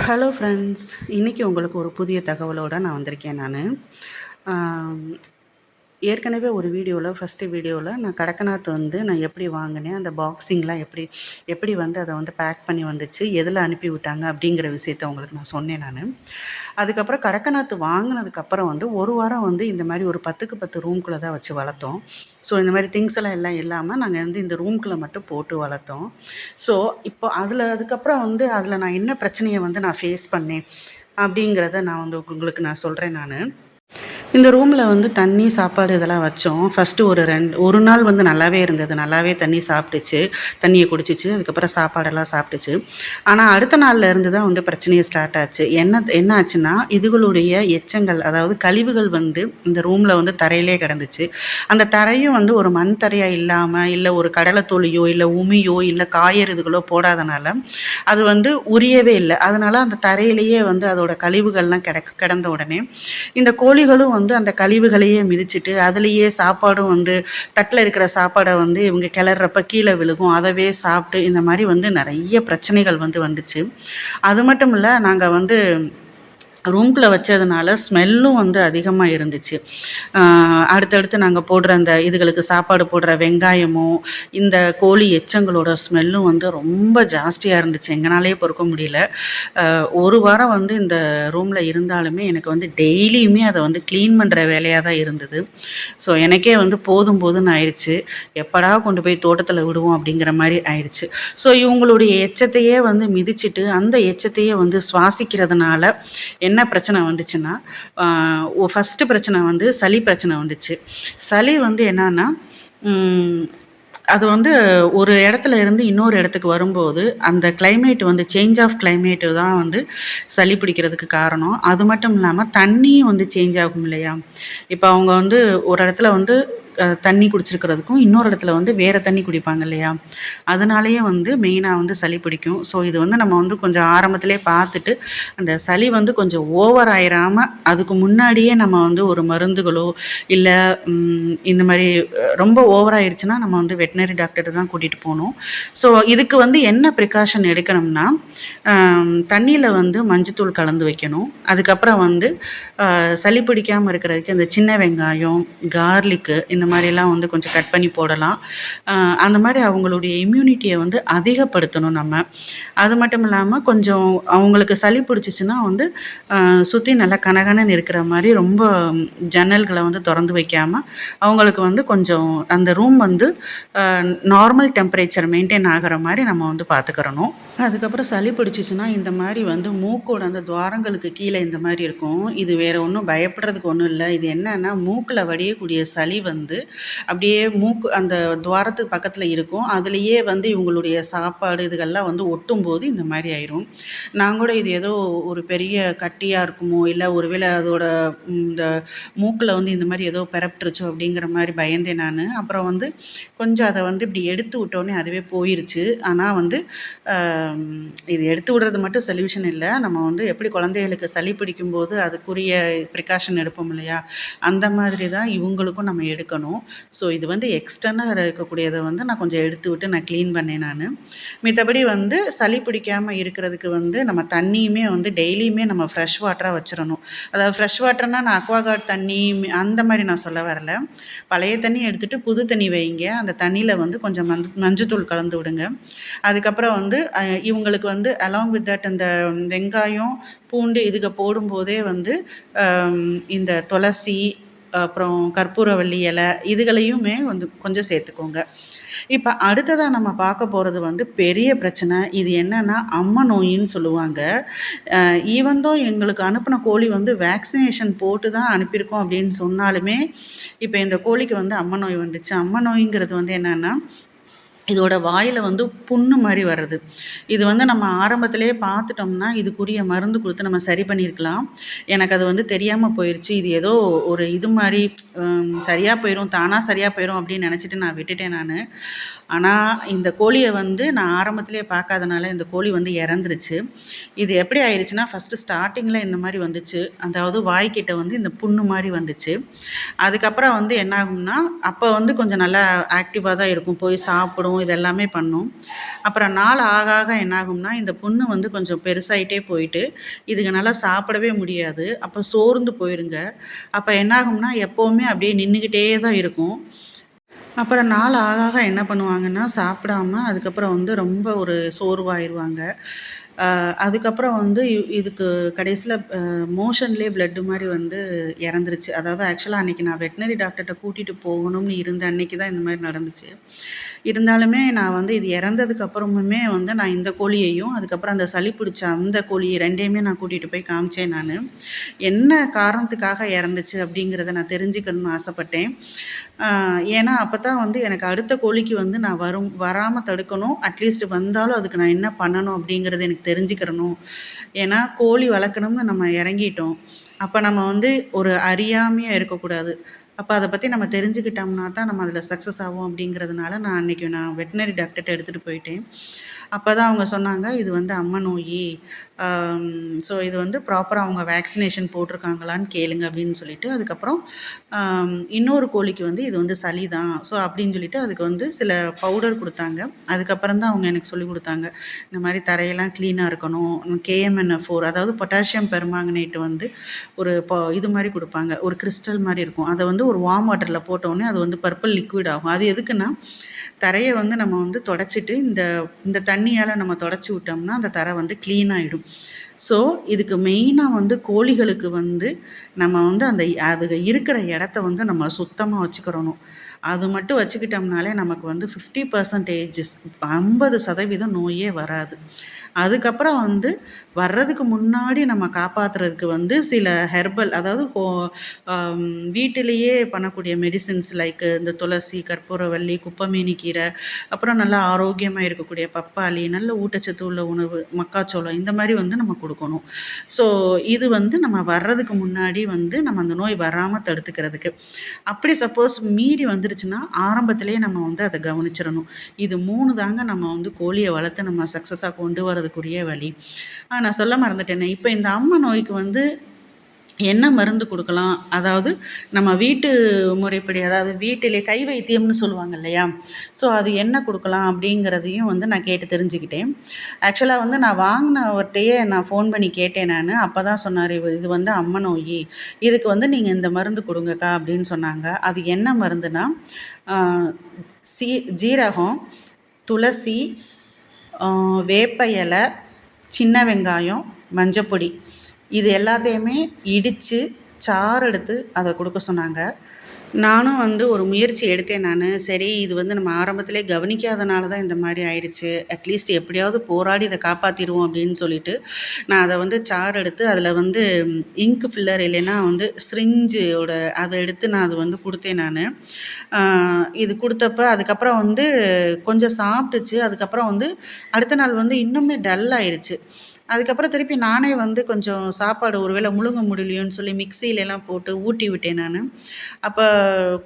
Hello friends, இன்றைக்கி உங்களுக்கு ஒரு புதிய தகவலோடு நான் வந்திருக்கேன். ஏற்கனவே ஒரு வீடியோவில் ஃபஸ்ட்டு வீடியோவில் நான் கடக்கநாத் நான் எப்படி வாங்கினேன், அந்த பாக்ஸிங்லாம் எப்படி எப்படி அதை பேக் பண்ணி வந்துச்சு, எதில் அனுப்பி விட்டாங்க அப்படிங்கிற விஷயத்த உங்களுக்கு நான் சொன்னேன். அதுக்கப்புறம் கடக்கநாத் வாங்கினதுக்கப்புறம் ஒரு வாரம் இந்த மாதிரி ஒரு 10க்கு 10 ரூம்குள்ளே தான் வச்சு வளர்த்தோம். ஸோ இந்த மாதிரி திங்ஸ் எல்லாம் இல்லாமல் நாங்கள் இந்த ரூம்குள்ளே மட்டும் போட்டு வளர்த்தோம். ஸோ இப்போ அதுக்கப்புறம் அதில் நான் என்ன பிரச்சனையை நான் ஃபேஸ் பண்ணேன் அப்படிங்கிறத நான் உங்களுக்கு நான் சொல்கிறேன். இந்த ரூமில் தண்ணி சாப்பாடு இதெல்லாம் வச்சோம். ஃபஸ்ட்டு ஒரு நாள் நல்லாவே இருந்தது. நல்லாவே தண்ணி சாப்பிட்டுச்சு, தண்ணியை குடிச்சிச்சு. அதுக்கப்புறம் சாப்பாடெல்லாம் சாப்பிட்டுச்சு. ஆனால் அடுத்த நாளில் இருந்து தான் பிரச்சனையே ஸ்டார்ட் ஆச்சு. என்ன ஆச்சுன்னா, இதுகளுடைய எச்சங்கள், அதாவது கழிவுகள் இந்த ரூமில் தரையிலே கிடந்துச்சு. அந்த தரையும் ஒரு மண் தரையாக இல்லாமல், இல்லை ஒரு கடலைத்தூளியோ இல்லை உமியோ இல்லை காயர் இதுகளோ போடாதனால அது உரியவே இல்லை. அதனால் அந்த தரையிலேயே அதோட கழிவுகள்லாம் கிடந்த உடனே இந்த கோழிகளும் அந்த கழிவுகளையே மிதிச்சுட்டு அதுலேயே சாப்பாடும் தட்டில் இருக்கிற சாப்பாடை இவங்க கிளறப்ப கீழே விழுகும், அதவே சாப்பிட்டு இந்த மாதிரி நிறைய பிரச்சனைகள் வந்துச்சு. அது மட்டும் இல்லை, நாங்கள் ரூம்குள்ளே வச்சதுனால ஸ்மெல்லும் அதிகமாக இருந்துச்சு. அடுத்தடுத்து நாங்கள் போடுற அந்த இதுகளுக்கு சாப்பாடு போடுற வெங்காயமும் இந்த கோழி எச்சங்களோட ஸ்மெல்லும் ரொம்ப ஜாஸ்தியாக இருந்துச்சு. எங்களாலேயே பொறுக்க முடியல. ஒரு வாரம் இந்த ரூமில் இருந்தாலுமே எனக்கு டெய்லியுமே அதை க்ளீன் பண்ணுற வேலையாக தான் இருந்தது. ஸோ எனக்கே போதும் போதும்னு ஆயிடுச்சு. எப்படா கொண்டு போய் தோட்டத்தில் விடுவோம் அப்படிங்கிற மாதிரி ஆயிடுச்சு. ஸோ இவங்களுடைய எச்சத்தையே மிதிச்சுட்டு அந்த எச்சத்தையே சுவாசிக்கிறதுனால என்ன பிரச்சனை வந்துச்சுன்னா, ஃபஸ்ட்டு பிரச்சனை சளி பிரச்சனை வந்துச்சு. சளி என்னன்னா, அது ஒரு இடத்துல இருந்து இன்னொரு இடத்துக்கு வரும்போது அந்த கிளைமேட் சேஞ்ச் ஆஃப் கிளைமேட்டு தான் சளி பிடிக்கிறதுக்கு காரணம். அது மட்டும் இல்லாமல் தண்ணியும் சேஞ்ச் ஆகும் இல்லையா? இப்போ அவங்க ஒரு இடத்துல தண்ணி குடிச்சிருக்கிறதுக்கும் இன்னொரு இடத்துல வேறு தண்ணி குடிப்பாங்க இல்லையா? அதனாலேயே மெயினாக சளி பிடிக்கும். ஸோ இது நம்ம கொஞ்சம் ஆரம்பத்திலே பார்த்துட்டு அந்த சளி கொஞ்சம் ஓவர் ஆயிராமல் அதுக்கு முன்னாடியே நம்ம ஒரு மருந்துகளோ இல்லை இந்த மாதிரி ரொம்ப ஓவர் ஆயிடுச்சுன்னா நம்ம வெட்டினரி டாக்டர்கிட்ட தான் கூட்டிகிட்டு போகணும். ஸோ இதுக்கு என்ன ப்ரிகாஷன் எடுக்கணும்னா, தண்ணியில் மஞ்சத்தூள் கலந்து வைக்கணும். அதுக்கப்புறம் சளி பிடிக்காமல் இருக்கிறதுக்கு அந்த சின்ன வெங்காயம், கார்லிக்கு இந்த மாதிரிலாம் கொஞ்சம் கட் பண்ணி போடலாம். அந்த மாதிரி அவங்களுடைய இம்யூனிட்டியை அதிகப்படுத்தணும் நம்ம. அது மட்டும் இல்லாமல் கொஞ்சம் அவங்களுக்கு சளி பிடிச்சிச்சின்னா சுற்றி நல்லா கனகனன்னு இருக்கிற மாதிரி ரொம்ப ஜன்னல்களை திறந்து வைக்காமல் அவங்களுக்கு கொஞ்சம் அந்த ரூம் நார்மல் டெம்பரேச்சர் மெயின்டைன் ஆகிற மாதிரி நம்ம பார்த்துக்கிறணும். அதுக்கப்புறம் சளி பிடிச்சிச்சின்னா இந்த மாதிரி மூக்கோட அந்த துவாரங்களுக்கு கீழே இந்த மாதிரி இருக்கும். இது வேறு ஒன்றும் பயப்படுறதுக்கு ஒன்றும் இல்லை. இது என்னன்னா, மூக்கில் வடியக்கூடிய சளி அப்படியே மூக்கு அந்த துவாரத்துக்கு பக்கத்தில் இருக்கும். அதுலேயே இவங்களுடைய சாப்பாடு இதுகள்லாம் ஒட்டும்போது இந்த மாதிரி ஆயிரும். நான் கூட இது ஏதோ ஒரு பெரிய கட்டியாக இருக்குமோ, இல்லை ஒருவேளை அதோட இந்த மூக்கில் இந்த மாதிரி ஏதோ பெரப்ட்டுருச்சோ அப்படிங்கிற மாதிரி பயந்தேன் நான். அப்புறம் கொஞ்சம் அதை இப்படி எடுத்து விட்டோன்னே அதுவே போயிருச்சு. ஆனால் இது எடுத்து விடுறது மட்டும் சொல்யூஷன் இல்லை. நம்ம எப்படி குழந்தைகளுக்கு சளி பிடிக்கும்போது அதுக்குரிய ப்ரிகாஷன் எடுப்போம் இல்லையா? அந்த மாதிரி தான் இவங்களுக்கும் நம்ம எடுக்கணும். ஸோ இது எக்ஸ்டர்னல் இருக்கக்கூடியதை நான் கொஞ்சம் எடுத்து விட்டு நான் க்ளீன் பண்ணேன் நான். மித்தபடி சளி பிடிக்காமல் இருக்கிறதுக்கு நம்ம தண்ணியுமே டெய்லியுமே நம்ம ஃப்ரெஷ் வாட்டராக வச்சிடணும். அதாவது ஃப்ரெஷ் வாட்டர்னால் நான் அக்வாகார்ட் தண்ணி அந்த மாதிரி நான் சொல்ல வரல. பழைய தண்ணி எடுத்துகிட்டு புது தண்ணி வைங்க. அந்த தண்ணியில் கொஞ்சம் மஞ்சத்தூள் கலந்து விடுங்க. அதுக்கப்புறம் இவங்களுக்கு அலாங் வித் தட் அந்த வெங்காயம், பூண்டு இதுக்கு போடும்போதே இந்த துளசி, அப்புறம் கற்பூரவள்ளி இலை இதுகளையுமே கொஞ்சம் சேர்த்துக்கோங்க. இப்போ அடுத்ததாக நம்ம பார்க்க போகிறது பெரிய பிரச்சனை. இது என்னென்னா, அம்மை நோயின்னு சொல்லுவாங்க. ஈவந்தோ எங்களுக்கு அனுப்பின கோழி வேக்சினேஷன் போட்டு தான் அனுப்பியிருக்கோம் அப்படின்னு சொன்னாலுமே இப்போ இந்த கோழிக்கு அம்மை நோய் வந்துச்சு. அம்மை நோய்ங்கிறது என்னென்னா, இதோட வாயில் புண்ணு மாதிரி வருது. இது நம்ம ஆரம்பத்திலே பார்த்துட்டோம்னா இதுக்குரிய மருந்து கொடுத்து நம்ம சரி பண்ணியிருக்கலாம். எனக்கு அது தெரியாமல் போயிடுச்சு. இது ஏதோ ஒரு இது மாதிரி சரியாக போயிடும், தானாக சரியாக போயிடும் அப்படின்னு நினச்சிட்டு நான் விட்டுட்டேன் நான். ஆனால் இந்த கோழியை நான் ஆரம்பத்திலே பார்க்காதனால இந்த கோழி இறந்துருச்சு. இது எப்படி ஆயிடுச்சுன்னா, ஃபஸ்ட்டு ஸ்டார்டிங்கில் இந்த மாதிரி வந்துச்சு. அதாவது வாய்க்கிட்ட இந்த புண்ணு மாதிரி வந்துச்சு. அதுக்கப்புறம் என்ன ஆகும்னா, அப்போ கொஞ்சம் நல்லா ஆக்டிவாக தான் இருக்கும், போய் சாப்பிடும் சாப்பிடும், இது எல்லாமே பண்ணும். அப்புறம் நாள் ஆக ஆக என்னாகும்னா, இந்த புண்ணு வந்து கொஞ்சம் பெருசாயிட்டே போயிட்டு, இதுங்க நல்லா சாப்பிடவே முடியாது. அப்போ சோர்ந்து போயிருங்க. அப்போ என்னாகும்னா, எப்பவுமே அப்படியே நின்னுக்கிட்டே தான் இருக்கும். அப்புறம் நாள் ஆக ஆக என்ன பண்ணுவாங்கன்னா, சாப்பிடாம அதுக்கப்புறம் வந்து ரொம்ப ஒரு சோர்வாயிருவாங்க. அதுக்கப்புறம் வந்து இதுக்கு கடைசியில மோஷன்லேயே பிளட் மாரி வந்து இறந்துருச்சு. அதாவது ஆக்சுவலா அன்னைக்கு நான் வெட்னரி டாக்டர்ட்ட கூட்டிட்டு போகணும்னு இருந்த அன்னைக்கு தான் இந்த மாரி நடந்துச்சு. இருந்தாலுமே நான் வந்து இது இறந்ததுக்கு அப்புறமுமே வந்து நான் இந்த கோழியையும், அதுக்கப்புறம் அந்த சளி பிடிச்ச அந்த கோழி 2யுமே நான் கூட்டிட்டு போய் காமிச்சேன் நானு. என்ன காரணத்துக்காக இறந்துச்சு அப்படிங்கிறத நான் தெரிஞ்சுக்கணும்னு ஆசைப்பட்டேன். ஏன்னா அப்பதான் வந்து எனக்கு அடுத்த கோழிக்கு வந்து நான் வராம தடுக்கணும். அட்லீஸ்ட் வந்தாலும் அதுக்கு நான் என்ன பண்ணணும் அப்படிங்கிறது எனக்கு தெரிஞ்சுக்கிறணும். ஏன்னா கோழி வளர்க்கணும்னு நம்ம இறங்கிட்டோம். அப்ப நம்ம வந்து ஒரு அறியாமையா இருக்கக்கூடாது. அப்ப அத பத்தி நம்ம தெரிஞ்சுக்கிட்டோம்னா தான் நம்ம அதில சக்சஸ் ஆவோம் அப்படிங்கிறதுனால, அன்னைக்கு நான் வெட்னரி டாக்டர்ட்ட எடுத்துட்டு போயிட்டேன். அப்பதான் அவங்க சொன்னாங்க, "இது வந்து அம்ம நோயி. ஸோ இது வந்து ப்ராப்பரா அவங்க வேக்சினேஷன் போட்டிருக்காங்களான்னு கேளுங்க" அப்படின்னு சொல்லிட்டு, அதுக்கப்புறம் இன்னொரு கோழிக்கு வந்து இது வந்து சளி தான். ஸோ அப்படின்னு சொல்லிட்டு அதுக்கு வந்து சில பவுடர் குடுத்தாங்க. அதுக்கப்புறம் தான் அவங்க எனக்கு சொல்லிக் குடுத்தாங்க. இந்த மாரி தரையெல்லாம் கிளீனா இருக்கணும். KMNF4 அதாவது பொட்டாசியம் பெர்மாங்கனேட் வந்து ஒரு இது மாரி குடுப்பாங்க. ஒரு கிறிஸ்டல் மாரி இருக்கும். அத வந்து ஒரு வார்ம் வாட்டர்ல போட்டோனே அது வந்து பர்பிள் லிக்விட் ஆகும். அது எதுக்குன்னா, தரைய வந்து நம்ம வந்து தொடச்சிட்டு இந்த இந்த தண்ணியால நம்ம தொடச்சு விட்டோம்னா, அந்த தரை வந்து கிளீன் ஆயிடும். ஸோ, இதுக்கு மெயினா வந்து கோழிகளுக்கு வந்து நம்ம வந்து அதுக இருக்கிற இடத்த வந்து நம்ம சுத்தமா வச்சுக்கிறணும். அது மட்டும் வச்சுக்கிட்டோம்னாலே நமக்கு வந்து 50% நோயே வராது. அதுக்கப்புறம் வந்து வர்றதுக்கு முன்னாடி நம்ம காப்பாத்துறதுக்கு வந்து சில ஹெர்பல் அதாவது வீட்டிலேயே பண்ணக்கூடிய மெடிசின்ஸ் லைக் இந்த துளசி, கற்பூரவள்ளி, குப்பைமேனி கீரை, அப்புறம் நல்லா ஆரோக்கியமா இருக்கக்கூடிய பப்பாளி, நல்ல ஊட்டச்சத்து உள்ள உணவு, மக்காச்சோளம் இந்த மாரி வந்து நம்ம குடுக்கணும். ஸோ இது வந்து நம்ம வர்றதுக்கு முன்னாடி வந்து நம்ம அந்த நோய் வராம தடுத்துக்கிறதுக்கு. அப்படி சப்போஸ் மீறி வந்துருச்சுன்னா, ஆரம்பத்திலேயே நம்ம வந்து அத கவனிச்சிரணும். இது 3 தாங்க நம்ம வந்து கோழிய வளர்த்து நம்ம சக்சஸா கொண்டு வரதுக்குரிய வழி. நான் சொல்ல மறந்துட்டேனே, இப்ப இந்த அம்மை நோய்க்கு வந்து என்ன மருந்து குடுக்கலாம்? அதாவது நம்ம வீட்டு முறைப்படி, அதாவது வீட்டிலே கை வைத்தியம்னு சொல்லுவாங்க இல்லையா? ஸோ அது என்ன குடுக்கலாம் அப்படிங்கிறதையும் வந்து நான் கேட்டு தெரிஞ்சுக்கிட்டேன். ஆக்சுவலா வந்து நான் வாங்குனவர்ட்டயே நான் ஃபோன் பண்ணி கேட்டேன் நானு. அப்பதான் சொன்னாரு, இது வந்து அம்மை நோயி. இதுக்கு வந்து நீங்க இந்த மருந்து குடுங்கக்கா" அப்படின்னு சொன்னாங்க. அது என்ன மருந்துன்னா, அ சீ ஜீரகம், துளசி, அ வேப்ப இலை, சின்ன வெங்காயம், மஞ்சப்பொடி இது எல்லாத்தையுமே இடித்து சாறு எடுத்து அதை கொடுக்க சொன்னாங்க. நானும் வந்து ஒரு முயற்சி எடுத்தேன் நானு. சரி இது வந்து நம்ம ஆரம்பத்திலே கவனிக்காதனால தான் இந்த மாரி ஆயிருச்சு. அட்லீஸ்ட் எப்படியாவது போராடி இத காப்பாத்திருவோம் அப்படின்னு சொல்லிட்டு, நான் அத வந்து சாறு எடுத்து அதில வந்து இங்க் ஃபில்லர் இல்லைன்னா வந்து சிரிஞ்சோட அத எடுத்து நான் அது வந்து குடுத்தேன் நானு. ஆ இது குடுத்தப்ப அதுக்கப்புறம் வந்து கொஞ்சம் சாப்பிட்டுச்சு. அதுக்கப்புறம் வந்து அடுத்த நாள் வந்து இன்னுமே டல் ஆயிருச்சு. அதுக்கப்புறம் திருப்பி நானே வந்து கொஞ்சம் சாப்பாடு ஒரு வேளை முழுங்க முடியலையோன்னு சொல்லி மிக்ஸிலலாம் போட்டு ஊட்டி விட்டேன் நானு. அப்ப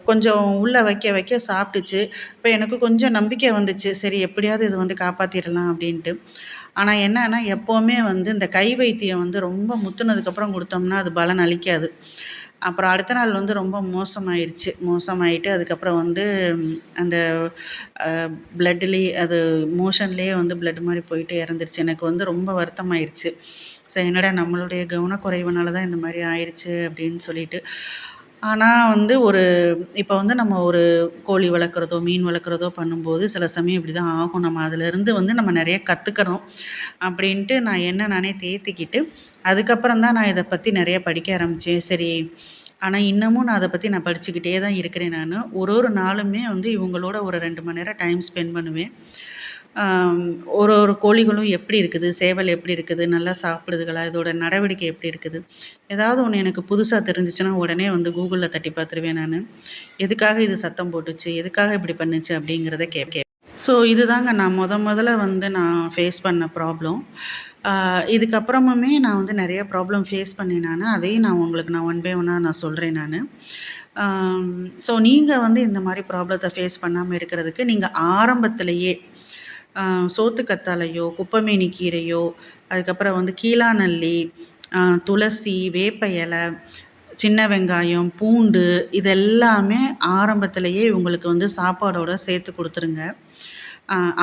கொஞ்சம் உள்ள வைக்க வைக்க சாப்பிட்டுச்சு. இப்ப எனக்கு கொஞ்சம் நம்பிக்கை வந்துச்சு. சரி எப்படியாவது இது வந்து காப்பாத்திரலாம் அப்படின்ட்டு. ஆனா என்னன்னா, எப்பவுமே வந்து இந்த கை வைத்தியம் வந்து ரொம்ப முத்துனதுக்கப்புறம் குடுத்தோம்னா, அது பலன் அளிக்காது. அப்புறம் அடுத்த நாள் வந்து ரொம்ப மோசமாயிருச்சு. மோசமாயிட்டு அதுக்கப்புறம் வந்து அந்த அ பிளட்லயே அது மோஷன்லேயே வந்து பிளட் மாரி போயிட்டு இறந்துருச்சு. எனக்கு வந்து ரொம்ப வருத்தமாயிருச்சு. என்னடா நம்மளுடைய கவனக்குறைவுனால தான் இந்த மாரி ஆயிருச்சு அப்படின்னு சொல்லிட்டு. ஆனா வந்து இப்போ வந்து நம்ம ஒரு கோழி வளர்க்குறதோ, மீன் வளர்க்குறதோ பண்ணும்போது சில சமயம் இப்படி தான் ஆகும். நம்ம அதிலிருந்து வந்து நம்ம நெறைய கத்துக்கிறோம். அப்படின்ட்டு நான் என்ன நானே தேத்திக்கிட்டு, அதுக்கப்புறம் தான் நான் இத பத்தி நெறைய படிக்க ஆரம்பிச்சேன். சரி, ஆனா இன்னமும் நான் அத பத்தி நான் படிச்சுக்கிட்டே தான் இருக்கிறேன் நானு. ஒரு நாளுமே வந்து இவங்களோட ஒரு 2 மணி நேரம் டைம் ஸ்பெண்ட் பண்ணுவேன். ஆம், ஒரு கோழிகளும் எப்படி இருக்குது? சேவல் எப்படி இருக்குது? நல்லா சாப்பிடுதுகளா? இதோட நடவடிக்கை எப்படி இருக்குது? ஏதாவது ஒண்ணு எனக்கு புதுசா தெரிஞ்சுச்சுன்னா, உடனே வந்து Googleல தட்டி பார்த்துருவேன் நானு. எதுக்காக இது சத்தம் போட்டுச்சு? எதுக்காக இப்படி பண்ணுச்சு? அப்படிங்கிறத கேட்பேன். ஸோ இதுதாங்க நான் மொதல்ல வந்து நான் ஃபேஸ் பண்ண ப்ராப்ளம். இதுக்கப்புறமுமே நான் வந்து நெறைய ப்ராப்ளம் ஃபேஸ் பண்ணேன் நானு. அதையும் உங்களுக்கு நான் ஒன் பை ஒன்னா நான் சொல்றேன் நானு. ஸோ நீங்க வந்து இந்த மாரி ப்ராப்ளத்த ஃபேஸ் பண்ணாம இருக்கிறதுக்கு, நீங்க ஆரம்பத்திலேயே சோத்துக்கத்தாழையோ, குப்பைமேனி கீரையோ, அதுக்கப்புறம் வந்து கீழாநெல்லி, துளசி, வேப்ப இலை, சின்ன வெங்காயம், பூண்டு இது எல்லாமே ஆரம்பத்திலேயே இவங்களுக்கு வந்து சாப்பாடோட சேர்த்து குடுத்துருங்க.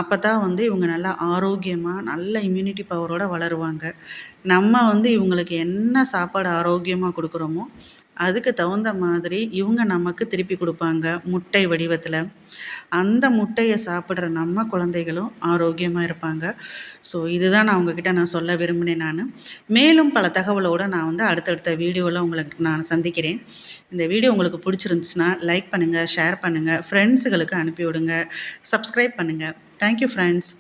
அப்போ தான் வந்து இவங்க நல்லா ஆரோக்கியமாக நல்ல இம்யூனிட்டி பவரோடு வளருவாங்க. நம்ம வந்து இவங்களுக்கு என்ன சாப்பாடு ஆரோக்கியமாக கொடுக்குறோமோ அதுக்கு தகுந்த மாதிரி இவங்க நமக்கு திருப்பி கொடுப்பாங்க முட்டை வடிவத்தில். அந்த முட்டையை சாப்பிட்ற நம்ம குழந்தைகளும் ஆரோக்கியமாக இருப்பாங்க. ஸோ இதுதான் நான் உங்ககிட்ட நான் சொல்ல விரும்பினேன் நான். மேலும் பல தகவலோடு நான் வந்து அடுத்தடுத்த வீடியோவில் உங்களுக்கு நான் சந்திக்கிறேன். இந்த வீடியோ உங்களுக்கு பிடிச்சிருந்துச்சுன்னா லைக் பண்ணுங்கள், ஷேர் பண்ணுங்கள், ஃப்ரெண்ட்ஸுகளுக்கு அனுப்பி விடுங்க, சப்ஸ்கிரைப் பண்ணுங்கள். Thank you friends.